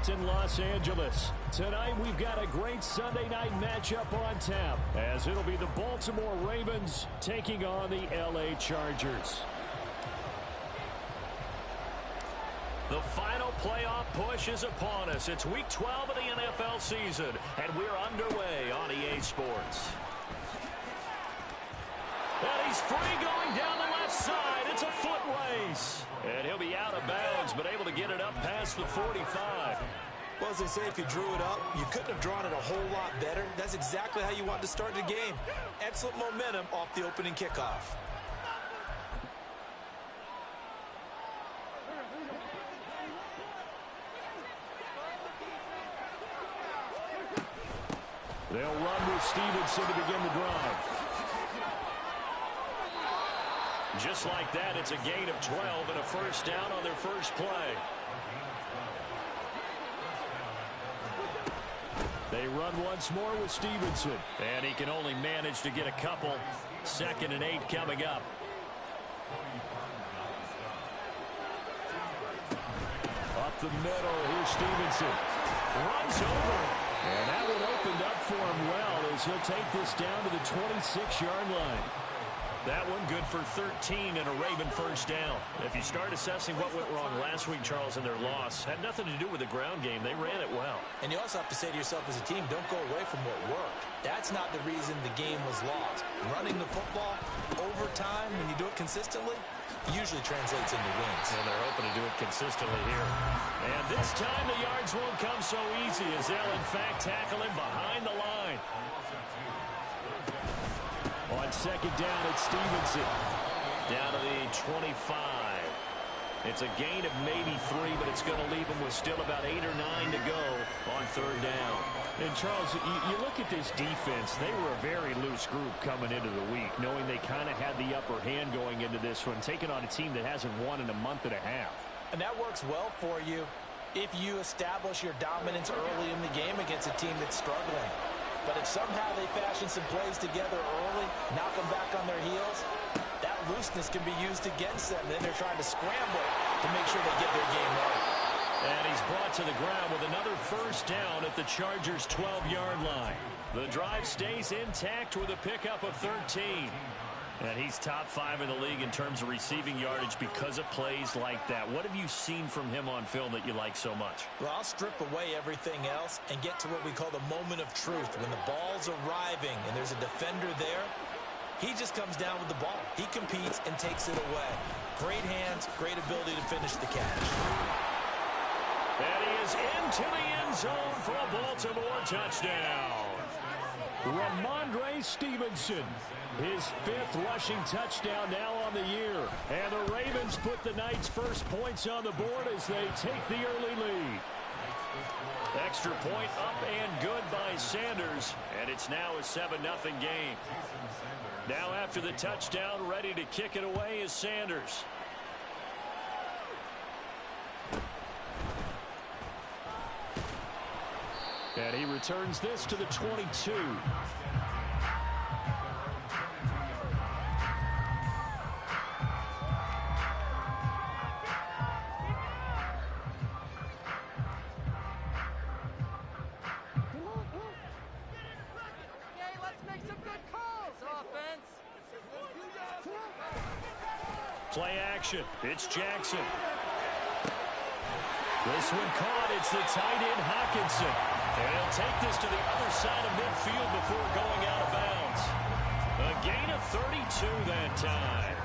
Sports in Los Angeles. Tonight we've got a great Sunday night matchup on tap, as it'll be the Baltimore Ravens taking on the LA Chargers. The final playoff push is upon us. It's week 12 of the NFL season, and we're underway on EA Sports. And he's free going down the left side. It's a foot race. And he'll be out of bounds, but able to get it up past the 45. Well, as they say, if you drew it up, you couldn't have drawn it a whole lot better. That's exactly how you want to start the game. Excellent momentum off the opening kickoff. They'll run with Stevenson to begin the drive. Just like that, it's a gain of 12 and a first down on their first play. They run once more with Stevenson. And he can only manage to get a couple. 2nd and 8 coming up. Up the middle, here's Stevenson. Runs over. And that one opened up for him well as he'll take this down to the 26-yard line. That one good for 13 and a Raven first down. If you start assessing what went wrong last week, Charles, in their loss, had nothing to do with the ground game. They ran it well. And you also have to say to yourself as a team, don't go away from what worked. That's not the reason the game was lost. Running the football over time, when you do it consistently, usually translates into wins. And they're hoping to do it consistently here. And this time the yards won't come so easy as they'll, in fact, tackle him behind the line. On 2nd down, it's Stevenson. Down to the 25. It's a gain of maybe 3, but it's going to leave him with still about 8 or 9 to go on 3rd down. And, Charles, you look at this defense. They were a very loose group coming into the week, knowing they kind of had the upper hand going into this one, taking on a team that hasn't won in a month and a half. And that works well for you if you establish your dominance early in the game against a team that's struggling. But if somehow they fashion some plays together early, knock them back on their heels, that looseness can be used against them. Then they're trying to scramble to make sure they get their game right. And he's brought to the ground with another first down at the Chargers' 12-yard line. The drive stays intact with a pickup of 13. And he's top 5 in the league in terms of receiving yardage because of plays like that. What have you seen from him on film that you like so much? Well, I'll strip away everything else and get to what we call the moment of truth. When the ball's arriving and there's a defender there, he just comes down with the ball. He competes and takes it away. Great hands, great ability to finish the catch. And he is into the end zone for a Baltimore touchdown. Ramondre Stevenson, his 5th rushing touchdown now on the year. And the Ravens put the night's first points on the board as they take the early lead. Extra point up and good by Sanders. And it's now a 7-0 game. Now after the touchdown, ready to kick it away is Sanders. And he returns this to the 22. Play action. It's Jackson. This one caught. It's the tight end Hockenson. And he'll take this to the other side of midfield before going out of bounds. A gain of 32 that time.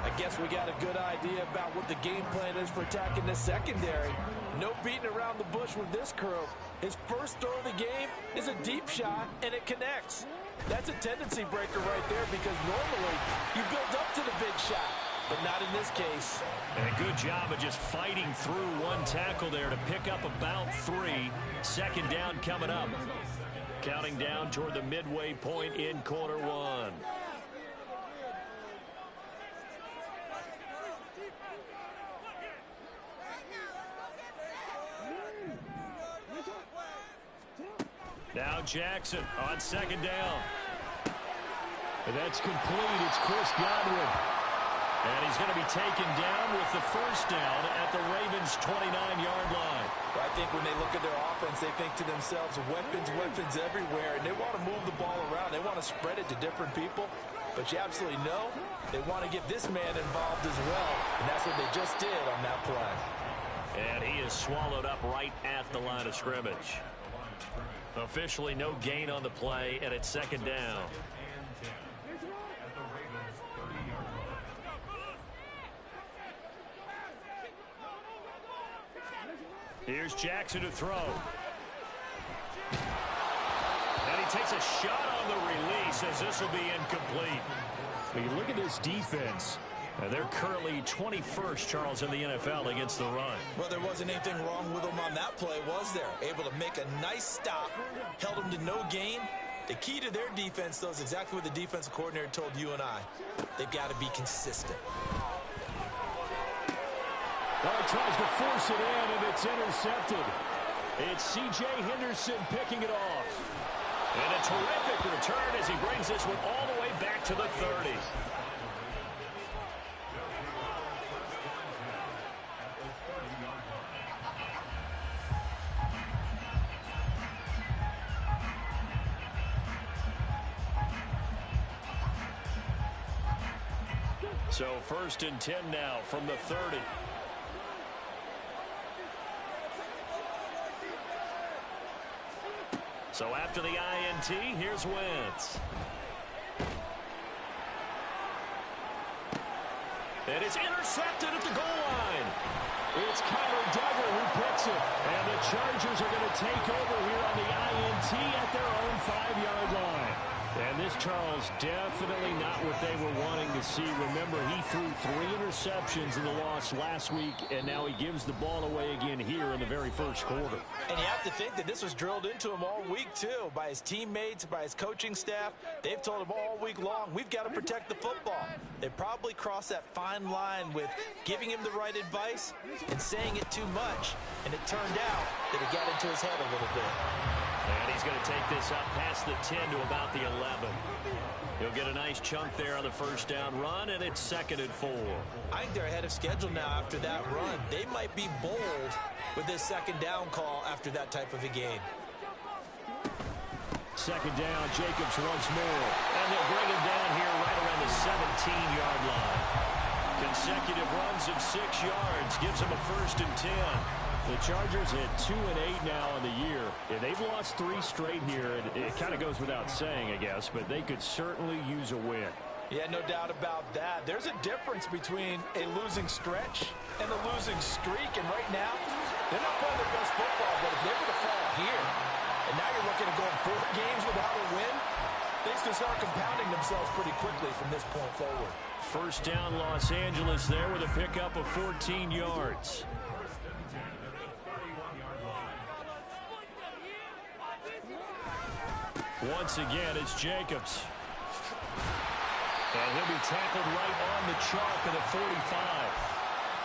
I guess we got a good idea about what the game plan is for attacking this secondary. No beating around the bush with this crew. His first throw of the game is a deep shot, and it connects. That's a tendency breaker right there because normally you build up to the big shot. But not in this case. And a good job of just fighting through one tackle there to pick up about 3. 2nd down coming up. Counting down toward the midway point in quarter 1. Now Jackson on 2nd down. And that's complete. It's Chris Godwin. And he's going to be taken down with the first down at the Ravens' 29-yard line. I think when they look at their offense, they think to themselves, weapons, weapons everywhere, and they want to move the ball around. They want to spread it to different people, but you absolutely know they want to get this man involved as well, and that's what they just did on that play. And he is swallowed up right at the line of scrimmage. Officially no gain on the play, and it's second down. Here's Jackson to throw. And he takes a shot on the release as this will be incomplete. When you look at this defense, they're currently 21st, Charles, in the NFL against the run. Well, there wasn't anything wrong with them on that play, was there? Able to make a nice stop, held them to no gain. The key to their defense, though, is exactly what the defensive coordinator told you and I. They've got to be consistent. Well, he tries to force it in, and it's intercepted. It's C.J. Henderson picking it off. And a terrific return as he brings this one all the way back to the 30. So 1st and 10 now from the 30. So after the INT, here's Wentz. And it's intercepted at the goal line. It's Connor Duggar who picks it. And the Chargers are going to take over here on the INT at their own 5-yard line. And this, Charles, definitely not what they were wanting to see. Remember, he threw 3 interceptions in the loss last week, and now he gives the ball away again here in the very first quarter. And you have to think that this was drilled into him all week, too, by his teammates, by his coaching staff. They've told him all week long, we've got to protect the football. They probably crossed that fine line with giving him the right advice and saying it too much. And it turned out that it got into his head a little bit. And he's going to take this up past the 10 to about the 11. He'll get a nice chunk there on the first down run, and it's 2nd and 4. I think they're ahead of schedule now after that run. They might be bold with this 2nd down call after that type of a game. 2nd down, Jacobs once more. And they'll bring him down here right around the 17-yard line. Consecutive runs of 6 yards gives him a 1st and 10. The Chargers at 2-8 now on the year. Yeah, they've lost 3 straight here. It kind of goes without saying, I guess, but they could certainly use a win. Yeah, no doubt about that. There's a difference between a losing stretch and a losing streak, and right now, they're not playing their best football, but if they were to fall here, and now you're looking at going 4 games without a win, things can start compounding themselves pretty quickly from this point forward. First down, Los Angeles there with a pickup of 14 yards. Once again, it's Jacobs. And he'll be tackled right on the chalk at the 45.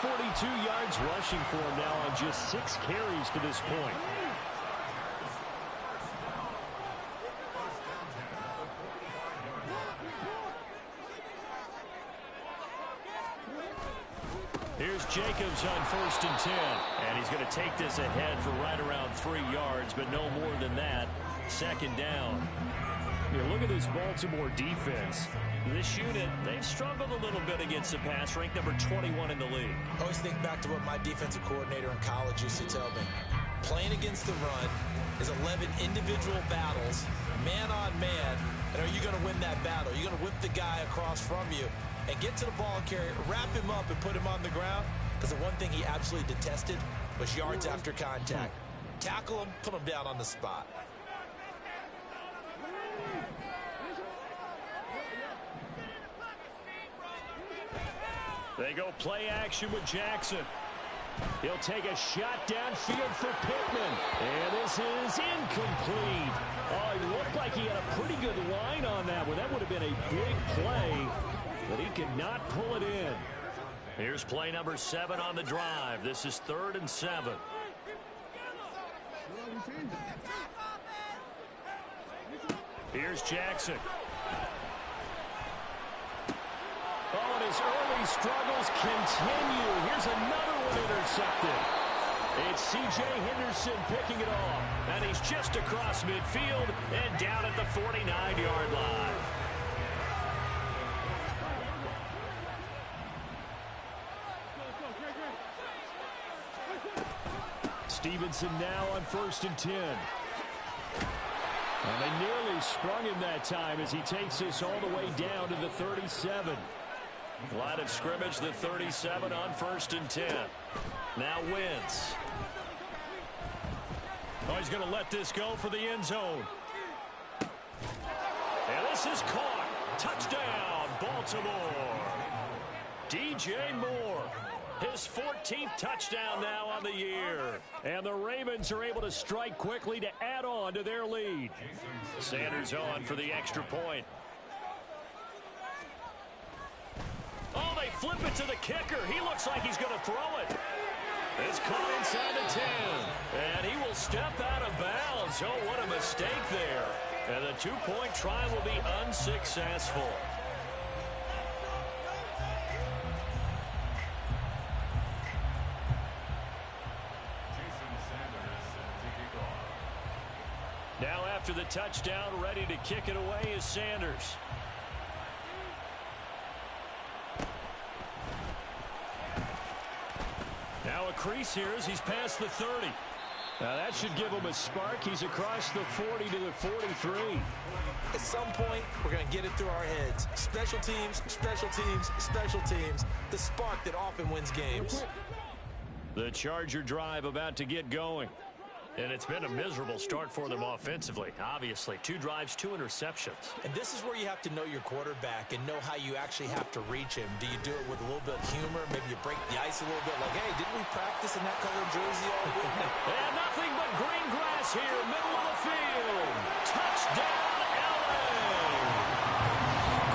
42 yards rushing for him now on just 6 carries to this point. Here's Jacobs on 1st and 10. And he's going to take this ahead for right around 3 yards, but no more than that. 2nd down. You look at this Baltimore defense. This unit, they've struggled a little bit against the pass, ranked number 21 in the league. I always think back to what my defensive coordinator in college used to tell me. Playing against the run is 11 individual battles, man on man, and are you going to win that battle? You're going to whip the guy across from you and get to the ball carrier, wrap him up, and put him on the ground, because the one thing he absolutely detested was yards after contact. Tackle him, put him down on the spot. They go play action with Jackson. He'll take a shot downfield for Pittman. And this is incomplete. Oh, it looked like he had a pretty good line on that one. That would have been a big play, but he could not pull it in. Here's play number 7 on the drive. This is 3rd and 7. Here's Jackson. Oh, and his early struggles continue. Here's another one intercepted. It's C.J. Henderson picking it off. And he's just across midfield and down at the 49-yard line. Stevenson now on 1st and 10. And they nearly sprung him that time as he takes this all the way down to the 37. Line of scrimmage, the 37 on 1st and 10. Now Wentz. Oh, he's going to let this go for the end zone. And this is caught. Touchdown, Baltimore. DJ Moore. His 14th touchdown now on the year. And the Ravens are able to strike quickly to add on to their lead. Sanders on for the extra point. Oh, they flip it to the kicker. He looks like he's going to throw it. It's caught inside the 10. And he will step out of bounds. Oh, what a mistake there. And the two-point try will be unsuccessful. Now after the touchdown, ready to kick it away is Sanders. Now a crease here as he's past the 30. Now that should give him a spark. He's across the 40 to the 43. At some point, we're going to get it through our heads. Special teams, special teams, special teams. The spark that often wins games. The Charger drive about to get going. And it's been a miserable start for them offensively. Obviously, 2 drives, 2 interceptions. And this is where you have to know your quarterback and know how you actually have to reach him. Do you do it with a little bit of humor? Maybe you break the ice a little bit like, hey, didn't we practice in that colored jersey all week? And nothing but green grass here, middle of the field. Touchdown, LA!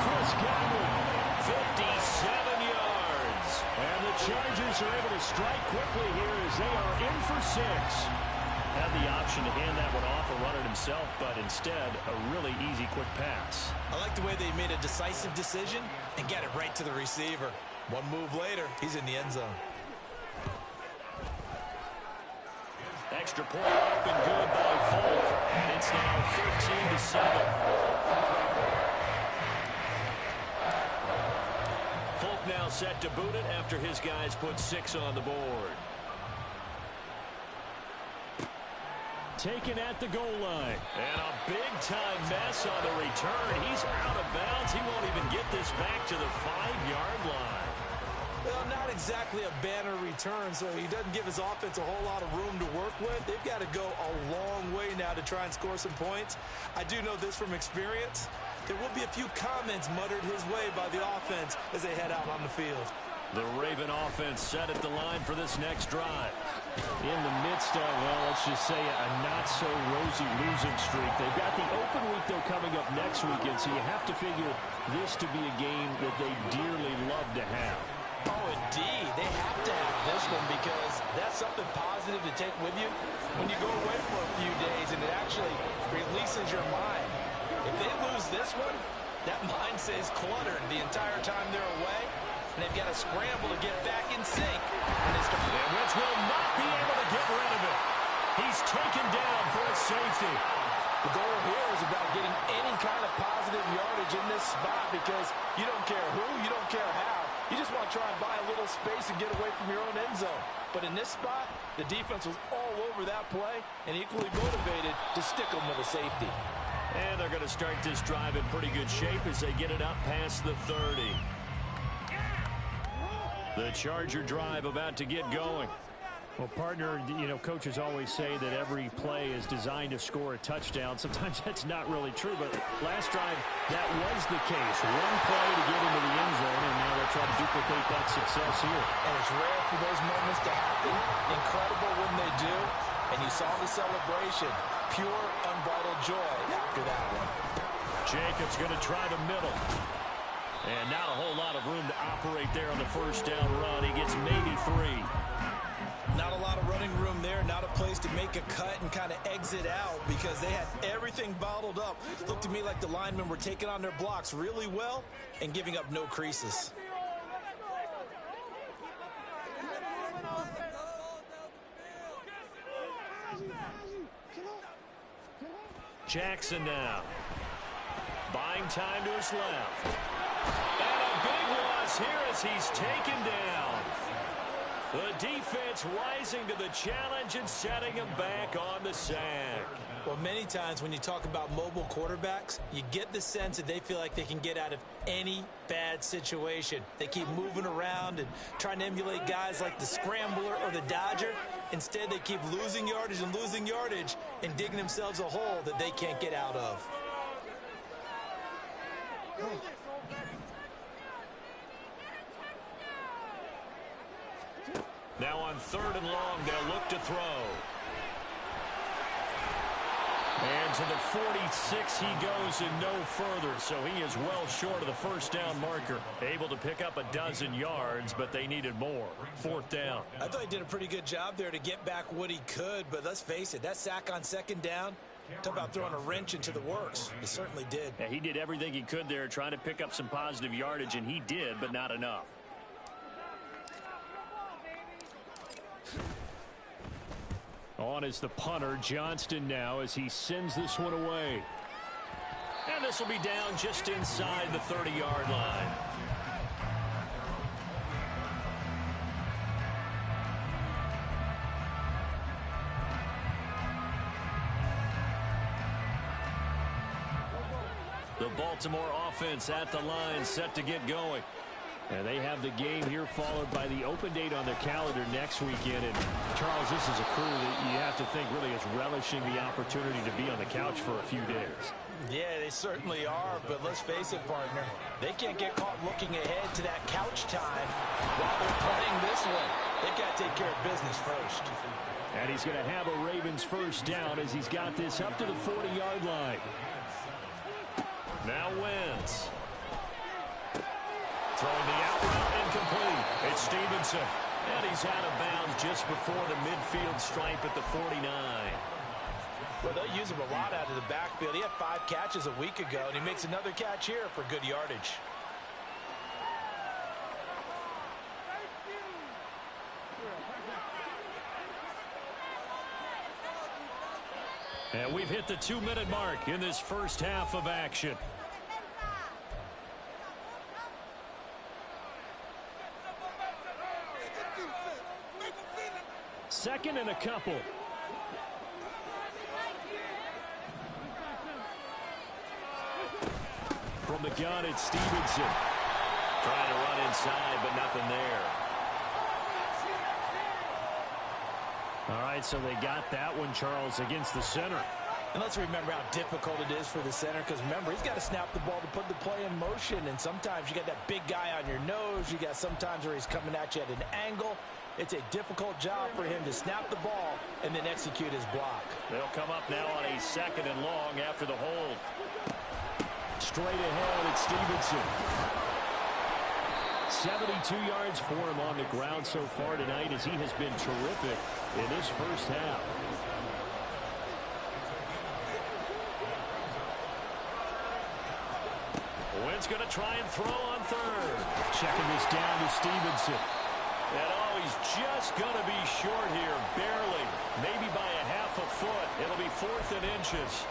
Chris Godwin, 57 yards. And the Chargers are able to strike quickly here as they are in for 6. Had the option to hand that one off or run it himself, but instead, a really easy, quick pass. I like the way they made a decisive decision and got it right to the receiver. One move later, he's in the end zone. Extra point up and good by Folk. It's now 13-7. Folk now set to boot it after his guys put 6 on the board. Taken at the goal line. And a big-time mess on the return. He's out of bounds. He won't even get this back to the 5-yard line. Well, not exactly a banner return, so he doesn't give his offense a whole lot of room to work with. They've got to go a long way now to try and score some points. I do know this from experience. There will be a few comments muttered his way by the offense as they head out on the field. The Raven offense set at the line for this next drive. In the midst of, well, let's just say a not-so-rosy losing streak. They've got the open week, though, coming up next weekend, so you have to figure this to be a game that they dearly love to have. Oh, indeed. They have to have this one because that's something positive to take with you when you go away for a few days, and it actually releases your mind. If they lose this one, that mind stays cluttered the entire time they're away. And they've got to scramble to get back in sync. And Wentz will not be able to get rid of it. He's taken down for a safety. The goal here is about getting any kind of positive yardage in this spot because you don't care who, you don't care how. You just want to try and buy a little space and get away from your own end zone. But in this spot, the defense was all over that play and equally motivated to stick them with a safety. And they're going to start this drive in pretty good shape as they get it up past the 30. The Charger drive about to get going. Well, partner, you know, coaches always say that every play is designed to score a touchdown. Sometimes that's not really true, but last drive, that was the case. One play to get into the end zone, and now they'll try to duplicate that success here. And it's rare for those moments to happen. Incredible when they do. And you saw the celebration. Pure, unbridled joy after that one. Jacobs going to try the middle. And not a whole lot of room to operate there on the first down run. He gets maybe 3. Not a lot of running room there. Not a place to make a cut and kind of exit out because they had everything bottled up. Looked to me like the linemen were taking on their blocks really well and giving up no creases. Jackson now. Buying time to his left. And a big loss here as he's taken down. The defense rising to the challenge and setting him back on the sack. Well, many times when you talk about mobile quarterbacks, you get the sense that they feel like they can get out of any bad situation. They keep moving around and trying to emulate guys like the Scrambler or the Dodger. Instead, they keep losing yardage and digging themselves a hole that they can't get out of. Now on 3rd and long, they'll look to throw. And to the 46 he goes and no further, so he is well short of the first down marker. Able to pick up a dozen yards, but they needed more. 4th down. I thought he did a pretty good job there to get back what he could, but let's face it, that sack on 2nd down, talk about throwing a wrench into the works. He certainly did. Yeah, he did everything he could there, trying to pick up some positive yardage, and he did, but not enough. On is the punter, Johnston now, as he sends this one away. And this will be down just inside the 30-yard line. The Baltimore offense at the line, set to get going. And they have the game here followed by the open date on their calendar next weekend. And, Charles, this is a crew that you have to think really is relishing the opportunity to be on the couch for a few days. Yeah, they certainly are, but let's face it, partner. They can't get caught looking ahead to that couch time while they're playing this one. They've got to take care of business first. And he's going to have a Ravens first down as he's got this up to the 40-yard line. Now Wentz. Throwing the out route incomplete. It's Stevenson. And he's out of bounds just before the midfield stripe at the 49. Well, they'll use him a lot out of the backfield. He had 5 catches a week ago, and he makes another catch here for good yardage. And we've hit the 2-minute mark in this first half of action. Second and a couple. From the gun, it's Stevenson. Trying to run inside, but nothing there. All right, so they got that one, Charles, against the center. And let's remember how difficult it is for the center, because remember, he's got to snap the ball to put the play in motion, and sometimes you got that big guy on your nose. You got sometimes where he's coming at you at an angle. It's a difficult job for him to snap the ball and then execute his block. They'll come up now on a 2nd and long after the hold. Straight ahead, it's Stevenson. 72 yards for him on the ground so far tonight, as he has been terrific in this first half. Wentz going to try and throw on 3rd. Checking this down to Stevenson. And oh, he's just going to be short here, barely. Maybe by a half a foot. It'll be 4th and inches.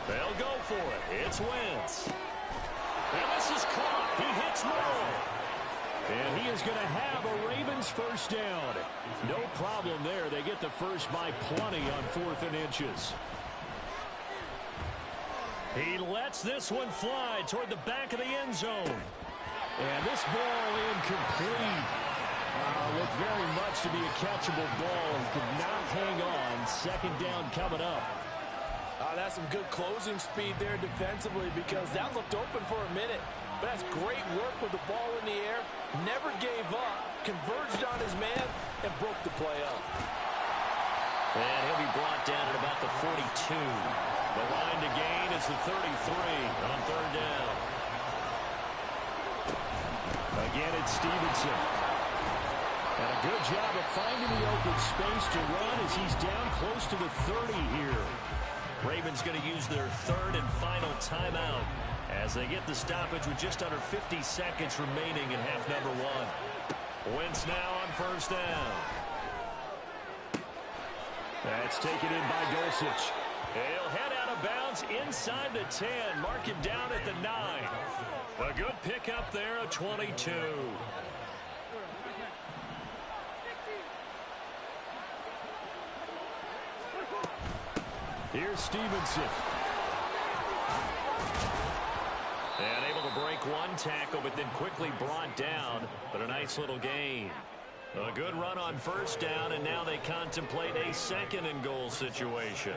They'll go for it. It's Wentz. And this is caught. He hits Moore. And he is going to have a Ravens first down. No problem there. They get the first by plenty on 4th and inches. He lets this one fly toward the back of the end zone. And this ball incomplete. Looked very much to be a catchable ball and could not hang on. 2nd down coming up. That's some good closing speed there defensively, because that looked open for a minute. But that's great work with the ball in the air. Never gave up. Converged on his man and broke the play up. And he'll be brought down at about the 42. The line to gain is the 33 on 3rd down. Again, it's Stevenson. And a good job of finding the open space to run as he's down close to the 30 here. Ravens going to use their third and final timeout as they get the stoppage with just under 50 seconds remaining in half number one. Wentz now on first down. That's taken in by Dulcich. He'll head out of bounds inside the 10. Mark him down at the 9. A good pickup there, a 22. Here's Stevenson. And able to break one tackle, but then quickly brought down. But a nice little gain. A good run on first down, and now they contemplate a second and goal situation.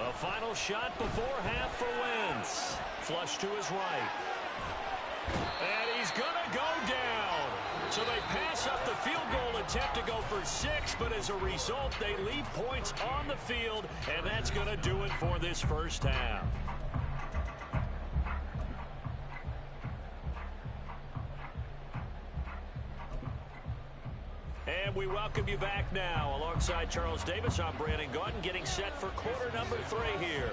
A final shot before half for Wentz. Flush to his right. And he's going to go down. So they pass up the field goal attempt to go for 6, but as a result, they leave points on the field, and that's going to do it for this first half. And we welcome you back now. Alongside Charles Davis, I'm Brandon Gaudin, getting set for quarter number 3 here.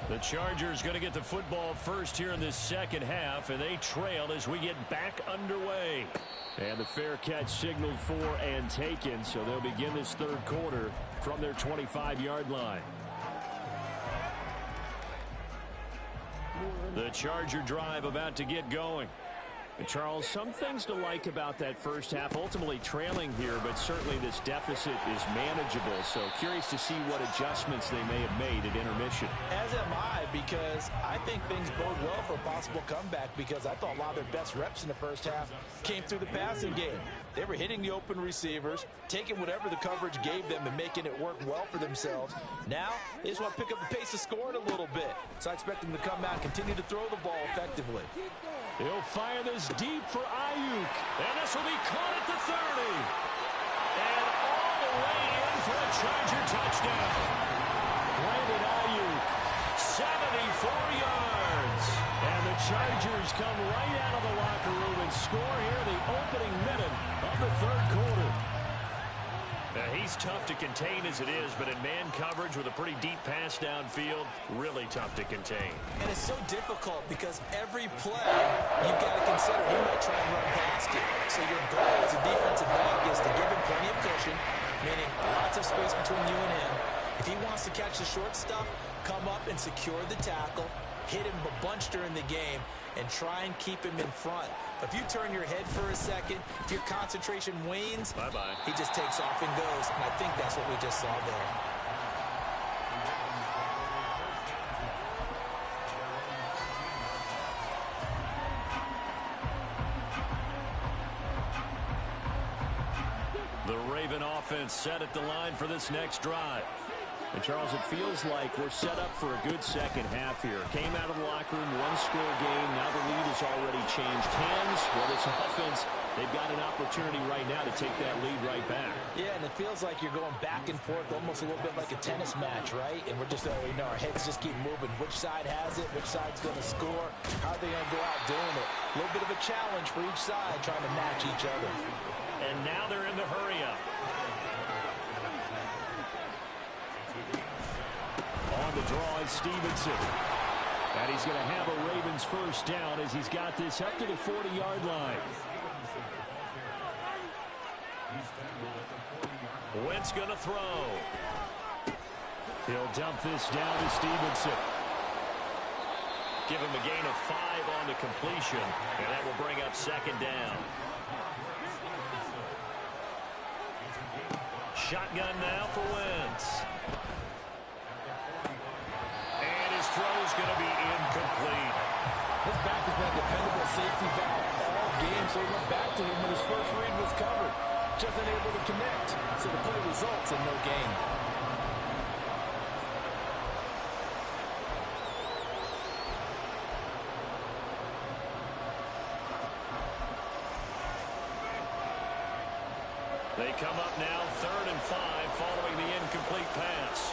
The Chargers going to get the football first here in this second half, and they trail as we get back underway. And the fair catch signaled for and taken, so they'll begin this third quarter from their 25-yard line. The Charger drive about to get going. And Charles, some things to like about that first half, ultimately trailing here, but certainly this deficit is manageable. So curious to see what adjustments they may have made at intermission. As am I, because I think things bode well for a possible comeback, because I thought a lot of their best reps in the first half came through the passing game. They were hitting the open receivers, taking whatever the coverage gave them and making it work well for themselves. Now, they just want to pick up the pace of scoring a little bit. So I expect them to come out and continue to throw the ball effectively. He'll fire this deep for Ayuk. And this will be caught at the 30. And all the way in for a Charger touchdown. Brandon Ayuk. 74 yards. And the Chargers come right out of the locker room and score here in the opening minute of the third quarter. Now, he's tough to contain as it is, but in man coverage with a pretty deep pass downfield, really tough to contain. And it's so difficult because every play you've got to consider he might try and run past you. So your goal as a defensive back is to give him plenty of cushion, meaning lots of space between you and him. If he wants to catch the short stuff, come up and secure the tackle, hit him a bunch during the game, and try and keep him in front. If you turn your head for a second, if your concentration wanes, bye-bye. He just takes off and goes, and I think that's what we just saw there. The Raven offense set at the line for this next drive. And Charles, it feels like we're set up for a good second half here. Came out of the locker room, one-score game. Now the lead has already changed hands. Well, this offense, they've got an opportunity right now to take that lead right back. Yeah, and it feels like you're going back and forth, almost a little bit like a tennis match, right? And we're just, our heads just keep moving. Which side has it? Which side's going to score? How are they going to go out doing it? A little bit of a challenge for each side, trying to match each other. And now they're in the hurry-up. On the draw is Stevenson. And he's going to have a Ravens first down as he's got this up to the 40-yard line. Wentz going to throw. He'll dump this down to Stevenson. Give him a gain of 5 on the completion, and that will bring up second down. Shotgun now for Wentz. And his throw is going to be incomplete. His back has been a dependable safety valve all game, so he went back to him when his first read was covered. Just unable to connect, so the play results in no gain. They come up now, 3rd and 5, following the incomplete pass.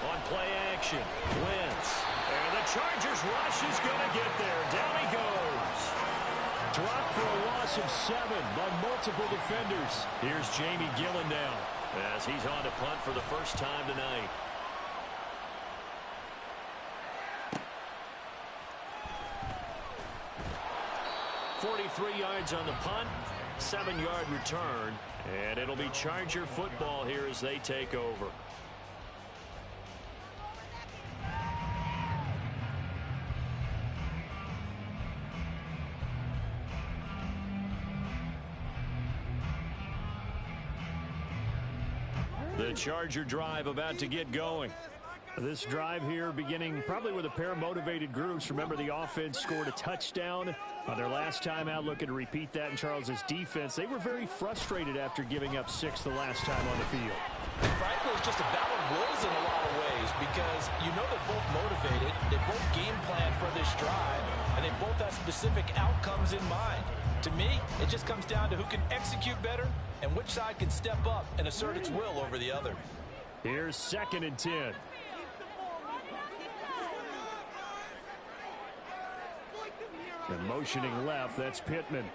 On play action, Wentz. And the Chargers rush is going to get there. Down he goes. dropped for a loss of 7 by multiple defenders. Here's Jamie Gillen now as he's on to punt for the first time tonight. .43 yards on the punt, 7-yard return, and it'll be Charger football here as they take over. The Charger drive about to get going. This drive here beginning probably with a pair of motivated groups. Remember, the offense scored a touchdown on their last time out, looking to repeat that in Charles's defense. They were very frustrated after giving up 6 the last time on the field. Frankly, it's just a battle of wills in a lot of ways because you know they're both motivated. They both game plan for this drive, and they both have specific outcomes in mind. To me, it just comes down to who can execute better and which side can step up and assert its will over the other. Here's 2nd and 10. And motioning left, that's Pittman.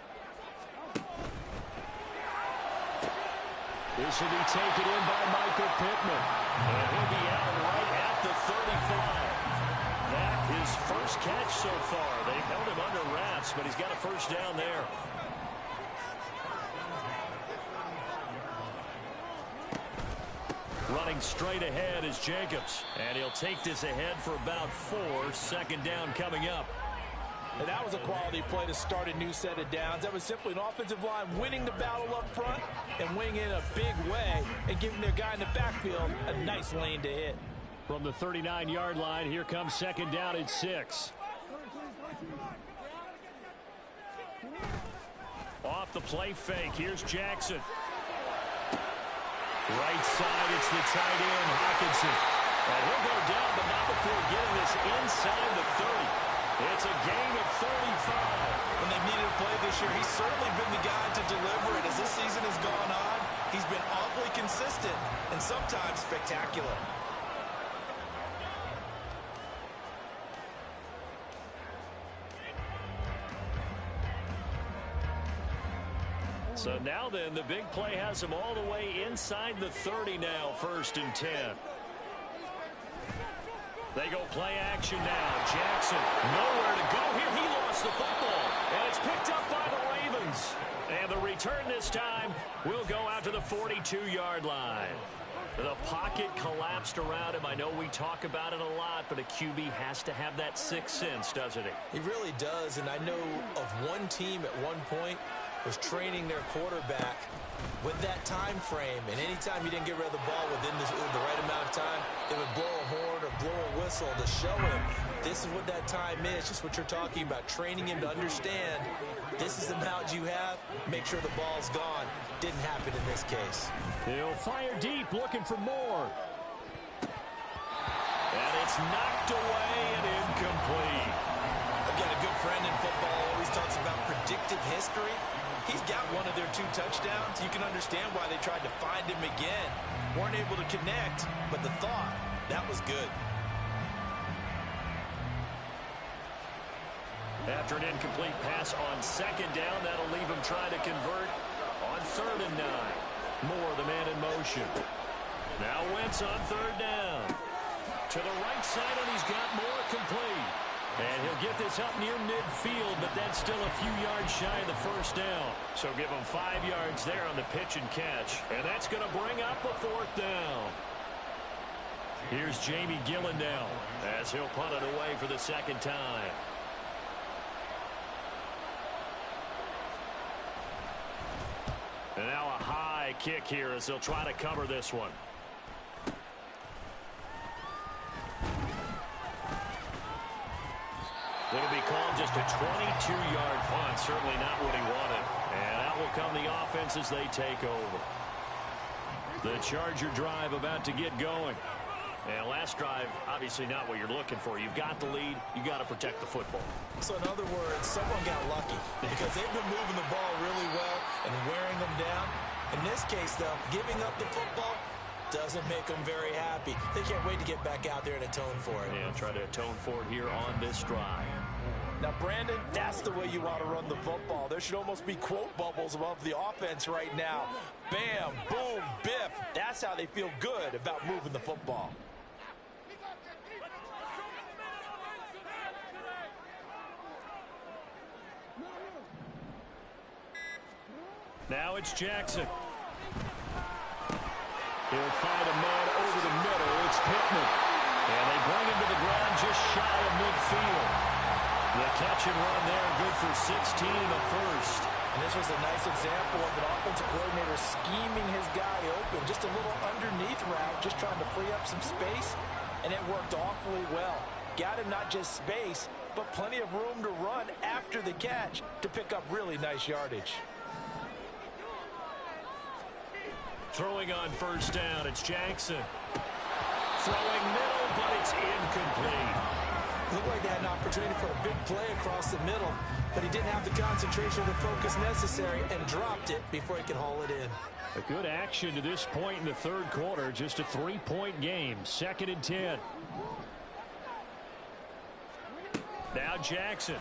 This will be taken in by Michael Pittman. And he'll be out right at the 35. That his first catch so far. They've held him under wraps, but he's got a first down there. Running straight ahead is Jacobs. And he'll take this ahead for about 4. 2nd down coming up. And that was a quality play to start a new set of downs. That was simply an offensive line winning the battle up front and winning in a big way and giving their guy in the backfield a nice lane to hit. From the 39-yard line, here comes 2nd down at 6. Off the play fake, here's Jackson. Right side, it's the tight end, Hockenson. And he'll go down, but not before getting this inside the 30. It's a gain of 35. When they've needed a play this year, he's certainly been the guy to deliver it. As this season has gone on, he's been awfully consistent and sometimes spectacular. So now then, the big play has him all the way inside the 30 now, 1st and 10. They go play action now. Jackson, nowhere to go here. He lost the football, and it's picked up by the Ravens. And the return this time will go out to the 42-yard line. The pocket collapsed around him. I know we talk about it a lot, but a QB has to have that sixth sense, doesn't he? He really does, and I know of one team at one point was training their quarterback with that time frame, and anytime he didn't get rid of the ball within the right amount of time, they would blow a horn or blow a whistle to show him this is what that time is, just what you're talking about, training him to understand this is the amount you have, make sure the ball's gone. Didn't happen in this case. He'll fire deep, looking for more. And it's knocked away and incomplete. Again, a good friend in football always talks about predictive history. He's got one of their 2 touchdowns. You can understand why they tried to find him again. Weren't able to connect, but the thought, that was good. After an incomplete pass on 2nd down, that'll leave him trying to convert on 3rd and 9. Moore, the man in motion. Now Wentz on 3rd down. To the right side, and he's got Moore complete. And he'll get this up near midfield, but that's still a few yards shy of the 1st down. So give him 5 yards there on the pitch and catch. And that's going to bring up a 4th down. Here's Jamie Gillen now as he'll punt it away for the 2nd time. And now a high kick here as they'll try to cover this one. It'll be called just a 22-yard punt. Certainly not what he wanted. And out will come the offense as they take over. The Charger drive about to get going. And last drive, obviously not what you're looking for. You've got the lead. You got to protect the football. So in other words, someone got lucky because they've been moving the ball really well and wearing them down. In this case, though, giving up the football doesn't make them very happy. They can't wait to get back out there and atone for it. And try to atone for it here on this drive. Now, Brandon, that's the way you want to run the football. There should almost be quote bubbles above the offense right now. Bam, boom, biff. That's how they feel good about moving the football. Now it's Jackson. He'll find a man over the middle. It's Pittman. And they bring him to the ground just shy of midfield. The catch and run there, good for 16 and a first. And this was a nice example of an offensive coordinator scheming his guy open. Just a little underneath route, just trying to free up some space. And it worked awfully well. Got him not just space, but plenty of room to run after the catch to pick up really nice yardage. Throwing on first down, it's Jackson. Throwing middle, but it's incomplete. Looked like they had an opportunity for a big play across the middle, but he didn't have the concentration or the focus necessary and dropped it before he could haul it in. A good action to this point in the third quarter. Just a 3-point game. 2nd and 10. Now Jackson.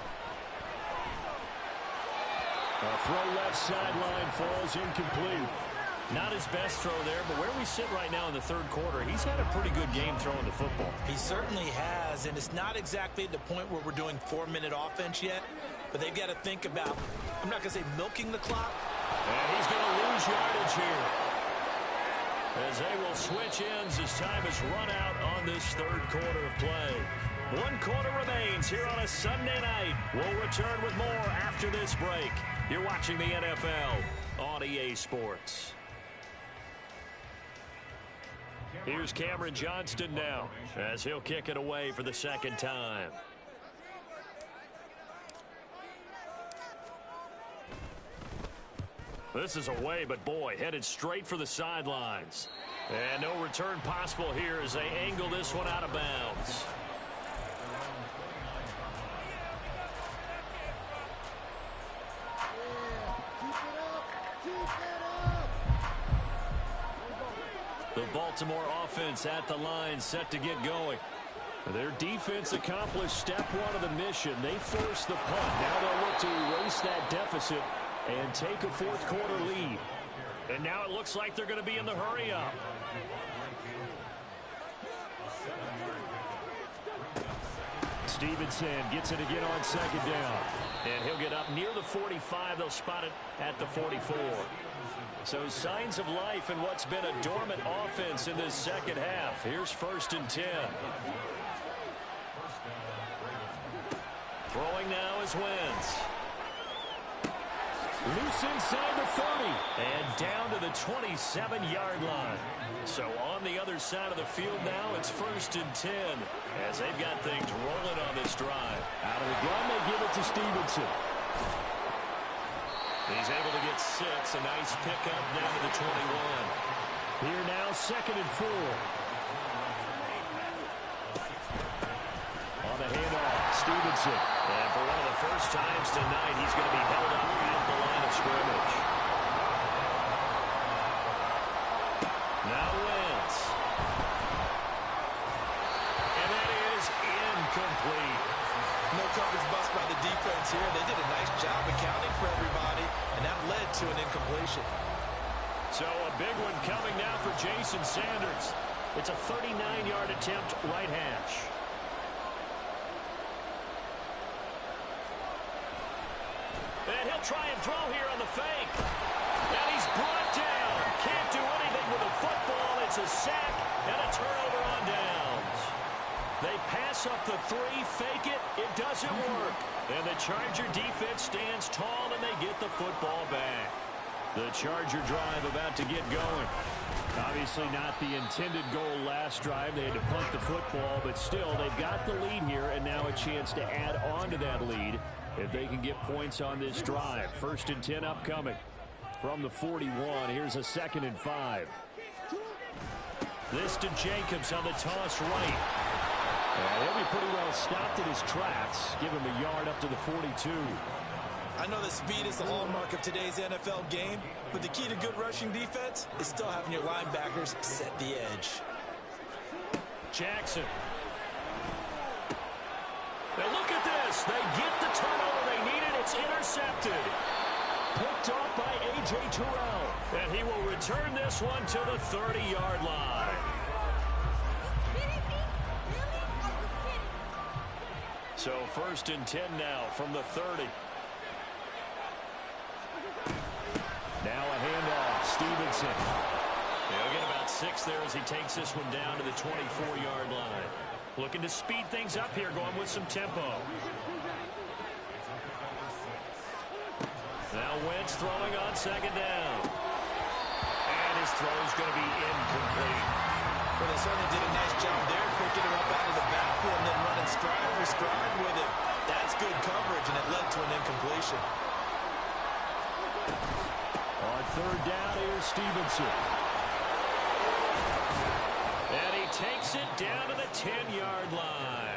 A throw left sideline falls incomplete. Not his best throw there, but where we sit right now in the third quarter, he's had a pretty good game throwing the football. He certainly has, and it's not exactly at the point where we're doing 4-minute offense yet, but they've got to think about, I'm not going to say milking the clock. And he's going to lose yardage here, as they will switch ends as time is run out on this third quarter of play. 1 quarter remains here on a Sunday night. We'll return with more after this break. You're watching the NFL on EA Sports. Here's Cameron Johnston now, as he'll kick it away for the second time. This is away, but boy, headed straight for the sidelines. And no return possible here as they angle this one out of bounds. The Baltimore offense at the line, set to get going. Their defense accomplished step 1 of the mission. They forced the punt. Now they'll look to erase that deficit and take a fourth quarter lead. And now it looks like they're going to be in the hurry up. Stevenson gets it again on second down. And he'll get up near the 45. They'll spot it at the 44. So signs of life in what's been a dormant offense in this second half. Here's 1st and 10. Throwing now is Wentz. Loose inside the 30. And down to the 27-yard line. So on the other side of the field now, it's 1st and 10. As they've got things rolling on this drive. Out of the gun, they give it to Stevenson. He's able to get 6. A nice pickup down to the 21. Here now, 2nd and 4. On the handoff, Stevenson. And for one of the first times tonight, he's going to be held up at the line of scrimmage. Now Wentz. And that is incomplete. No coverage bust by the defense here. They did a nice job accounting for everybody, and that led to an incompletion. So a big one coming now for Jason Sanders. It's a 39-yard attempt right hash. And he'll try and throw here on the fake. And he's brought down. Can't do anything with the football. It's a sack and a turnover on downs. They pass up the 3, fake it. It doesn't work. And the Charger defense stands tall, and they get the football back. The Charger drive about to get going. Obviously not the intended goal last drive. They had to punt the football, but still, they've got the lead here, and now a chance to add on to that lead if they can get points on this drive. 1st and 10 upcoming from the 41. Here's a 2nd and 5. This to Jacobs on the toss right. He'll be pretty well stopped in his tracks. Give him a yard up to the 42. I know that speed is the hallmark of today's NFL game, but the key to good rushing defense is still having your linebackers set the edge. Jackson. Now look at this. this. They get the turnover they needed. It's intercepted. Picked off by A.J. Terrell. And he will return this one to the 30-yard line. So 1st and 10 now from the 30. Now a handoff. Stevenson. He'll get about 6 there as he takes this one down to the 24-yard line. Looking to speed things up here, going with some tempo. Now Wentz throwing on 2nd down. And his throw is going to be incomplete. Well, they certainly did a nice job there, picking him up out of the backfield and then running stride for stride with it. That's good coverage, and it led to an incompletion. On 3rd down, here's Stevenson. And he takes it down to the 10-yard line.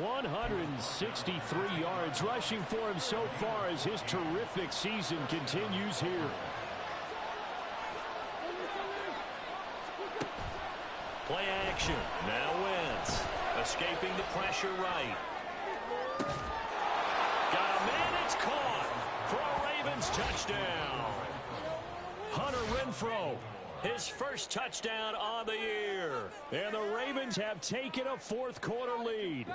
163 yards rushing for him so far as his terrific season continues here. Play action. Now Wentz. Escaping the pressure right. Got a man. It's caught for a Ravens touchdown. Hunter Renfrow. His first touchdown on the year. And the Ravens have taken a 4th quarter lead.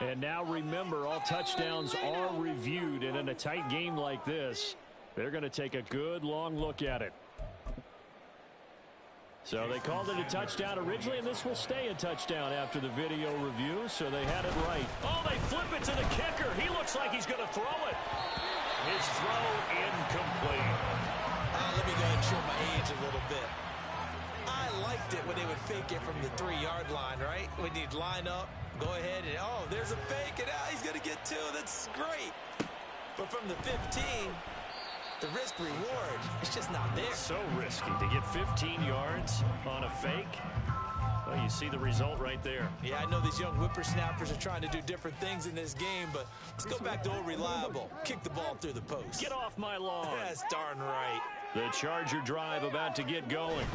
And now remember, all touchdowns are reviewed. And in a tight game like this, they're going to take a good long look at it. So they called it a touchdown originally, and this will stay a touchdown after the video review, so they had it right. Oh, they flip it to the kicker. He looks like he's going to throw it. His throw incomplete. Let me go ahead and show my age a little bit. I liked it when they would fake it from the 3-yard line, right? When you'd line up, go ahead, and oh, there's a fake, and he's going to get 2. That's great. But from the 15... the risk-reward, it's just not there. So risky to get 15 yards on a fake. Well, you see the result right there. Yeah, I know these young whippersnappers are trying to do different things in this game, but let's go back to old reliable. Kick the ball through the post. Get off my lawn. That's darn right. The Charger drive about to get going.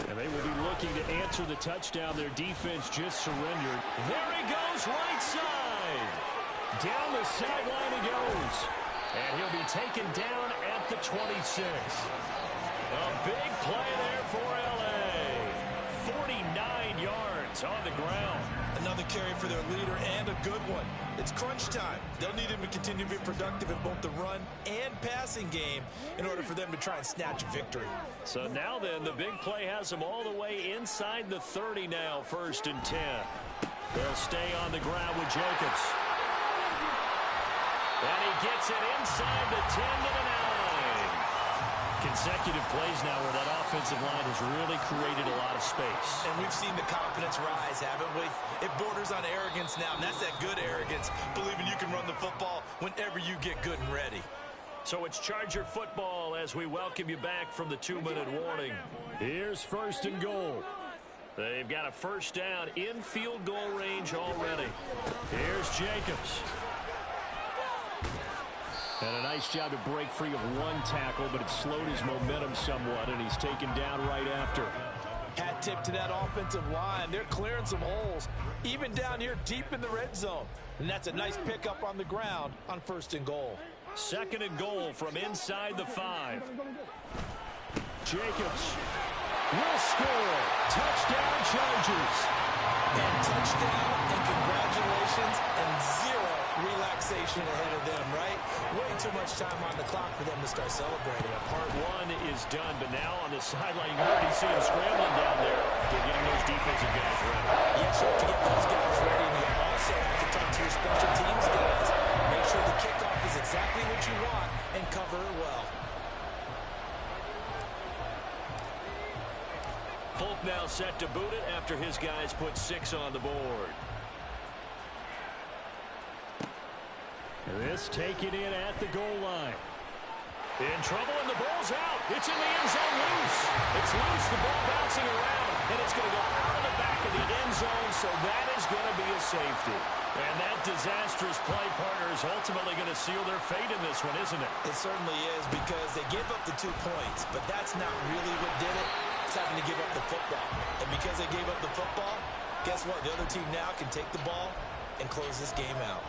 And they will be looking to answer the touchdown. Their defense just surrendered. There he goes, right side. Down the sideline he goes. And he'll be taken down at the 26. A big play there for L.A. 49 yards on the ground. Another carry for their leader and a good one. It's crunch time. They'll need him to continue to be productive in both the run and passing game in order for them to try and snatch a victory. So now then, the big play has them all the way inside the 30 now, 1st and 10. They'll stay on the ground with Jacobs. And he gets it inside the 10 to the 9. Consecutive plays now where that offensive line has really created a lot of space. And we've seen the confidence rise, haven't we? It borders on arrogance now, and that's that good arrogance, believing you can run the football whenever you get good and ready. So it's Charger football as we welcome you back from the 2-minute warning. Here's 1st and goal. They've got a 1st down in field goal range already. Here's Jacobs. And a nice job to break free of one tackle, but it slowed his momentum somewhat, and he's taken down right after. Hat tip to that offensive line. They're clearing some holes, even down here deep in the red zone. And that's a nice pickup on the ground on 1st and goal. 2nd and goal from inside the 5. Jacobs will score. Touchdown, Chargers. And touchdown, and congratulations, and 0 relaxation ahead of them, right? Way too much time on the clock for them to start celebrating. Part 1 is done, but now on the sideline, you already see him scrambling down there. They're getting those defensive guys ready. Yes, you have to get those guys ready, and you also have to talk to your special teams guys. Make sure the kickoff is exactly what you want and cover it well. Folk now set to boot it after his guys put 6 on the board. This taken in at the goal line. In trouble, and the ball's out. It's in the end zone loose. It's loose, the ball bouncing around, and it's going to go out of the back of the end zone, so that is going to be a safety. And that disastrous play, partner, is ultimately going to seal their fate in this one, isn't it? It certainly is, because they gave up the 2 points, but that's not really what did it. It's having to give up the football. And because they gave up the football, guess what? The other team now can take the ball and close this game out.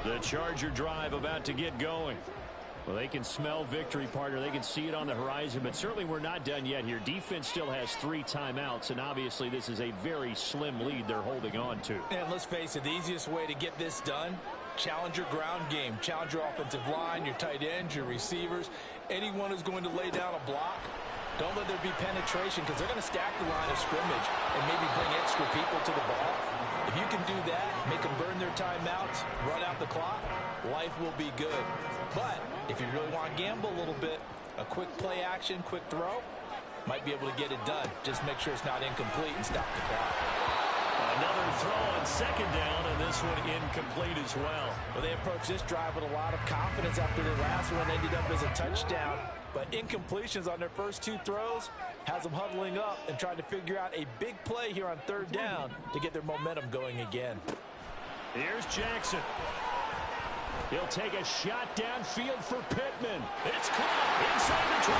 The Charger drive about to get going. Well, they can smell victory, partner. They can see it on the horizon, but certainly we're not done yet here. Defense still has 3 timeouts, and obviously this is a very slim lead they're holding on to. And let's face it, the easiest way to get this done, challenge your ground game. Challenge your offensive line, your tight ends, your receivers. Anyone who's going to lay down a block, don't let there be penetration because they're going to stack the line of scrimmage and maybe bring extra people to the ball. If you can do that, make them burn their timeouts, run out the clock, life will be good. But if you really want to gamble a little bit, a quick play action, quick throw, might be able to get it done. Just make sure it's not incomplete and stop the clock. Another throw on second down, and this one incomplete as well. Well, they approached this drive with a lot of confidence after their last one ended up as a touchdown. But incompletions on their first 2 throws has them huddling up and trying to figure out a big play here on third down to get their momentum going again. Here's Jackson. He'll take a shot downfield for Pittman. It's caught inside the 25.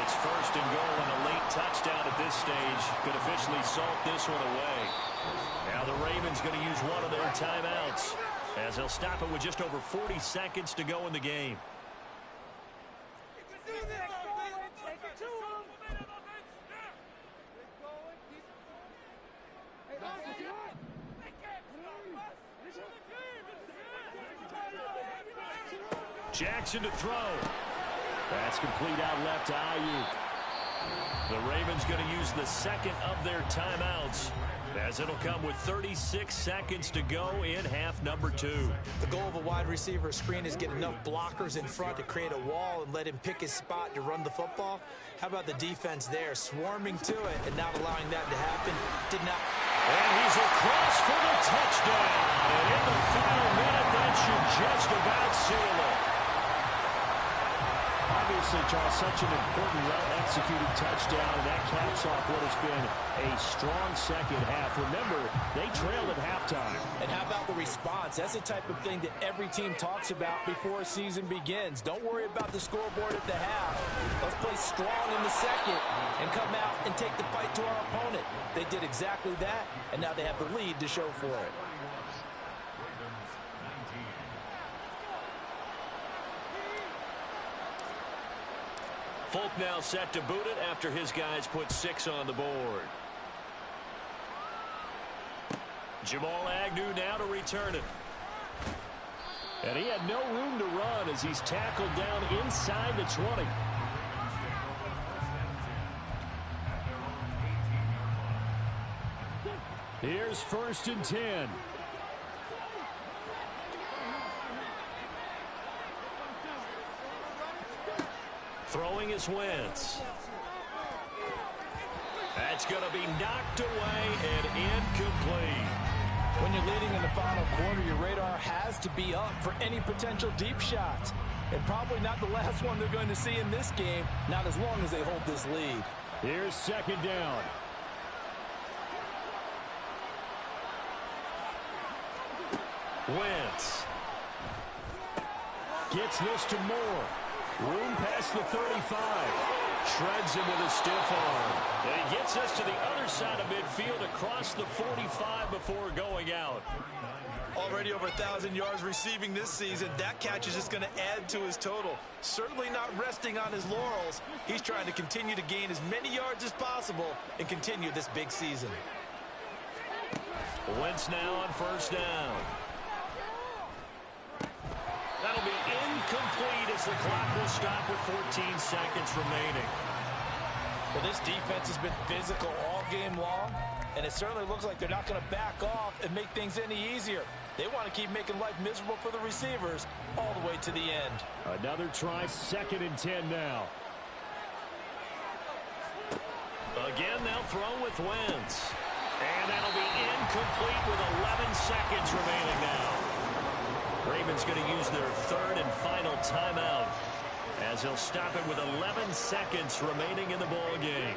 It's first and goal, and a late touchdown at this stage could officially salt this one away. Now the Ravens going to use one of their timeouts as they'll stop it with just over 40 seconds to go in the game. Jackson to throw. That's complete out left to Ayuk. The Ravens going to use the second of their timeouts as it'll come with 36 seconds to go in half number 2. The goal of a wide receiver screen is get enough blockers in front to create a wall and let him pick his spot to run the football. How about the defense there, swarming to it and not allowing that to happen? Did not. And he's across for the touchdown. And in the final minute, that should just about seal it. Obviously, Charles, such an important, well-executed touchdown, and that caps off what has been a strong second half. Remember, they trailed at halftime. And how about the response? That's the type of thing that every team talks about before a season begins. Don't worry about the scoreboard at the half. Let's play strong in the second and come out and take the fight to our opponent. They did exactly that, and now they have the lead to show for it. Folk now set to boot it after his guys put 6 on the board. Jamal Agnew now to return it. And he had no room to run as he's tackled down inside the 20. Here's first and 10. Throwing is Wentz. That's going to be knocked away and incomplete. When you're leading in the final quarter, your radar has to be up for any potential deep shots. And probably not the last one they're going to see in this game, not as long as they hold this lead. Here's second down. Wentz. Gets this to Moore. Room past the 35. Shreds him with a stiff arm. And he gets us to the other side of midfield across the 45 before going out. Already over 1,000 yards receiving this season. That catch is just going to add to his total. Certainly not resting on his laurels. He's trying to continue to gain as many yards as possible and continue this big season. Wentz now on first down. That'll be incomplete as the clock will stop with 14 seconds remaining. Well, this defense has been physical all game long, and it certainly looks like they're not going to back off and make things any easier. They want to keep making life miserable for the receivers all the way to the end. Another try, second and 10 now. Again, they'll throw with Wentz. And that'll be incomplete with 11 seconds remaining now. Ravens going to use their third and final timeout as they'll stop it with 11 seconds remaining in the ball game.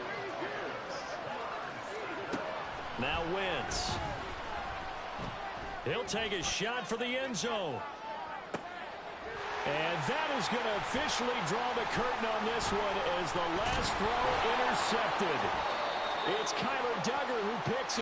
Now Wentz. He'll take a shot for the end zone. And that is going to officially draw the curtain on this one as the last throw intercepted. It's Kyler Duggar who picks it.